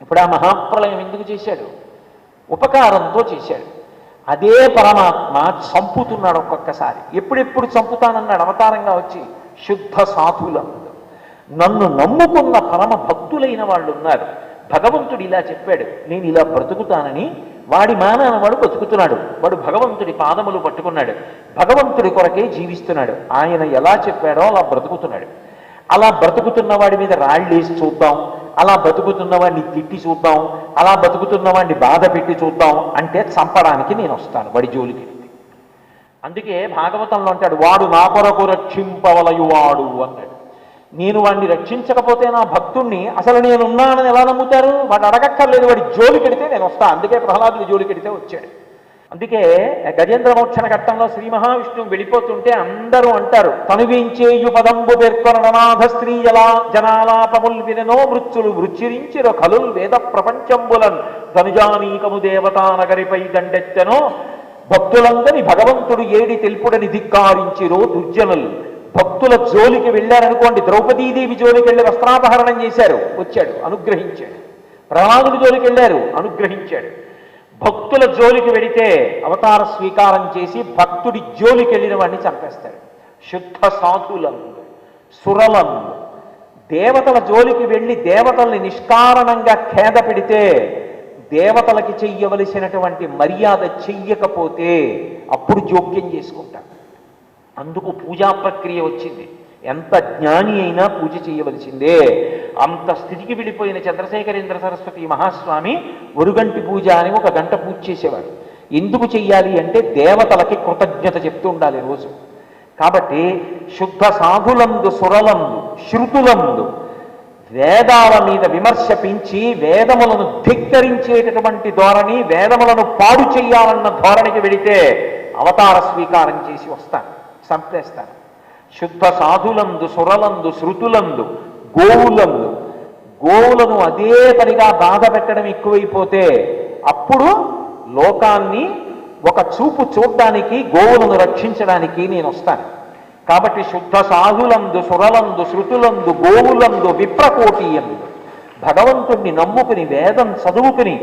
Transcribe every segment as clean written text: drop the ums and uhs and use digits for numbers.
ఇప్పుడు ఆ మహాప్రళయం ఎందుకు చేశాడు? ఉపకారంతో చేశాడు. అదే పరమాత్మ చంపుతున్నాడు ఒక్కొక్కసారి. ఎప్పుడెప్పుడు చంపుతానన్నాడు అవతారంగా వచ్చి? శుద్ధ సాధులందు నన్ను నమ్ముకున్న పరమ భక్తులైన వాళ్ళు ఉన్నారు. భగవంతుడు ఇలా చెప్పాడు, నేను ఇలా బ్రతుకుతానని. వాడి మానాన వాడు బతుకుతున్నాడు. వాడు భగవంతుడి పాదములు పట్టుకున్నాడు, భగవంతుడి కొరకే జీవిస్తున్నాడు. ఆయన ఎలా చెప్పాడో అలా బ్రతుకుతున్నాడు. అలా బ్రతుకుతున్న వాడి మీద రాళ్ళేసి చూద్దాం, అలా బతుకుతున్న వాడిని తిట్టి చూద్దాం, అలా బతుకుతున్న వాడిని బాధ పెట్టి చూద్దాం అంటే చంపడానికి నేను వస్తాను వాడి జోలికి. అందుకే భాగవతంలో అంటాడు, వాడు నా కొరకు రక్షింపవలయువాడు అన్నాడు. నేను వాడిని రక్షించకపోతే నా భక్తుణ్ణి అసలు నేనున్నానని ఎలా నమ్ముతారు? వాడు అడగక్కర్లేదు, వాడి జోలికెడితే నేను వస్తాను. అందుకే ప్రహ్లాదుడి జోలికెడితే వచ్చాడు. అందుకే గజేంద్ర మోక్షణ ఘట్టంలో శ్రీ మహావిష్ణువు వెళ్ళిపోతుంటే అందరూ అంటారు, తనువించేయు పదంబు పేర్కొననాథ స్త్రీ జనాలాపముల్ విననో మృత్యులు వృచ్చిరించిరో కలుల్ వేద ప్రపంచంబులన్ ధనుజానీకము దేవతా నగరిపై దండెత్తెనో భక్తులందరి భగవంతుడు ఏడి తెలుపుడని ధిక్కారించిరో దుర్జనులు. భక్తుల జోలికి వెళ్ళారనుకోండి, ద్రౌపదీదేవి జోలికి వెళ్ళి వస్త్రాపహరణం చేశారు, వచ్చాడు అనుగ్రహించాడు. ప్రహ్లాదుడి జోలికి వెళ్ళారు, అనుగ్రహించాడు. భక్తుల జోలికి వెడితే అవతార స్వీకారం చేసి భక్తుడి జోలికి వెళ్ళిన వాడిని చంపేస్తాడు. శుద్ధ సాధులందు సురలందు దేవతల జోలికి వెళ్ళి దేవతల్ని నిష్కారణంగా ఖేద పెడితే, దేవతలకి చెయ్యవలసినటువంటి మర్యాద చెయ్యకపోతే అప్పుడు జోక్యం చేసుకుంటారు. అందుకు పూజా ప్రక్రియ వచ్చింది. ఎంత జ్ఞాని అయినా పూజ చేయవలసిందే. అంత స్థితికి వెళ్ళిపోయిన చంద్రశేఖరేంద్ర సరస్వతి మహాస్వామి ఒరుగంటి పూజ అని ఒక గంట పూజ చేసేవాడు. ఎందుకు చెయ్యాలి అంటే దేవతలకి కృతజ్ఞత చెప్తూ ఉండాలి రోజు. కాబట్టి శుద్ధ సాధులందు సురలందు శృతులందు వేదాల మీద విమర్శ పెంచి వేదములను ధిక్కరించేటటువంటి ధోరణి, వేదములను పాడు చెయ్యాలన్న ధోరణికి వెళితే అవతార స్వీకారం చేసి వస్తాను, చంపేస్తాను. శుద్ధ సాధులందు సురలందు శృతులందు గోవులందు గోవులను అదే పనిగా బాధ పెట్టడం ఎక్కువైపోతే అప్పుడు లోకాన్ని ఒక చూపు చూడడానికి, గోవులను రక్షించడానికి నేను వస్తాను. కాబట్టి శుద్ధ సాధులందు సురలందు శృతులందు గోవులందు విప్రకోటీయందు భగవంతుణ్ణి నమ్ముకుని వేదం చదువుకుని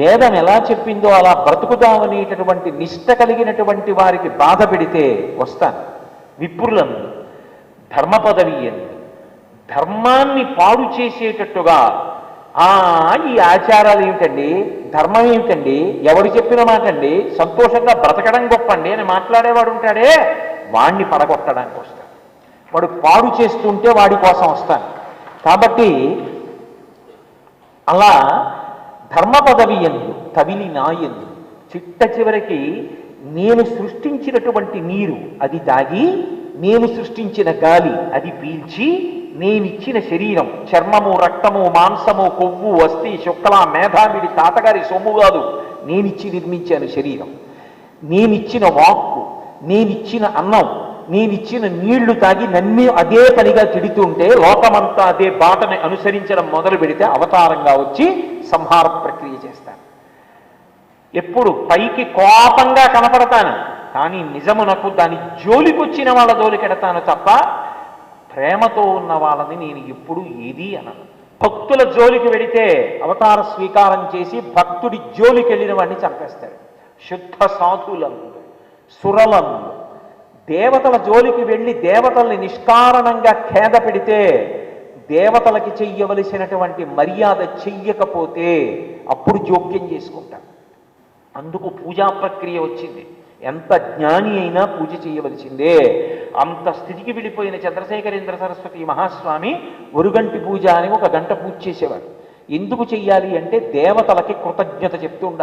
వేదం ఎలా చెప్పిందో అలా బ్రతుకుదామనేటటువంటి నిష్ట కలిగినటువంటి వారికి బాధ పెడితే వస్తాను. విప్రులందు ధర్మ పదవి ఎందు ధర్మాన్ని పాడు చేసేటట్టుగా ఈ ఆచారాలు ఏమిటండి, ధర్మం ఏమిటండి, ఎవరు చెప్పిన మాట అండి, సంతోషంగా బ్రతకడం గొప్పండి అని మాట్లాడేవాడు ఉంటాడే, వాణ్ణి పడగొట్టడానికి వస్తాను. వాడు పాడు చేస్తుంటే వాడి కోసం వస్తాను. కాబట్టి అలా ధర్మ పదవి ఎందు తవిలి నా ఎందు చిట్ట చివరికి నేను సృష్టించినటువంటి నీరు అది తాగి, నేను సృష్టించిన గాలి అది పీల్చి, నేనిచ్చిన శరీరం చర్మము రక్తము మాంసము కొవ్వు అస్థి శుక్ల మేధావిడి తాతగారి సొమ్ము కాదు, నేనిచ్చి నిర్మించాను శరీరం. నేనిచ్చిన వాక్కు, నేనిచ్చిన అన్నం, నేనిచ్చిన నీళ్లు తాగి నన్ను అదే పనిగా తిడుతుంటే లోకమంతా అదే బాటని అనుసరించడం మొదలు పెడితే అవతారంగా వచ్చి సంహార ప్రక్రియ చేస్తాను. ఎప్పుడు పైకి కోపంగా కనపడతాను, కానీ నిజమునకు దాని జోలికొచ్చిన వాళ్ళ జోలికెడతాను తప్ప ప్రేమతో ఉన్న వాళ్ళని నేను ఎప్పుడు ఏది అనను. భక్తుల జోలికి వెడితే అవతార స్వీకారం చేసి భక్తుడి జోలికి వెళ్ళిన వాడిని చంపేస్తాడు. శుద్ధ సాధులందు సురలందు దేవతల జోలికి వెళ్ళి దేవతల్ని నిష్కారణంగా ఖేద పెడితే, దేవతలకి చెయ్యవలసినటువంటి మర్యాద చెయ్యకపోతే అప్పుడు జోక్యం చేసుకుంటాం. అందుకు పూజా ప్రక్రియ వచ్చింది. ఎంత జ్ఞాని అయినా పూజ చేయవలసిందే. అంత స్థితికి వెళ్ళిపోయిన చంద్రశేఖరేంద్ర సరస్వతి మహాస్వామి ఒరుగంటి పూజ అని ఒక గంట పూజ చేసేవాడు. ఎందుకు చెయ్యాలి అంటే దేవతలకి కృతజ్ఞత చెప్తూ ఉండాలి.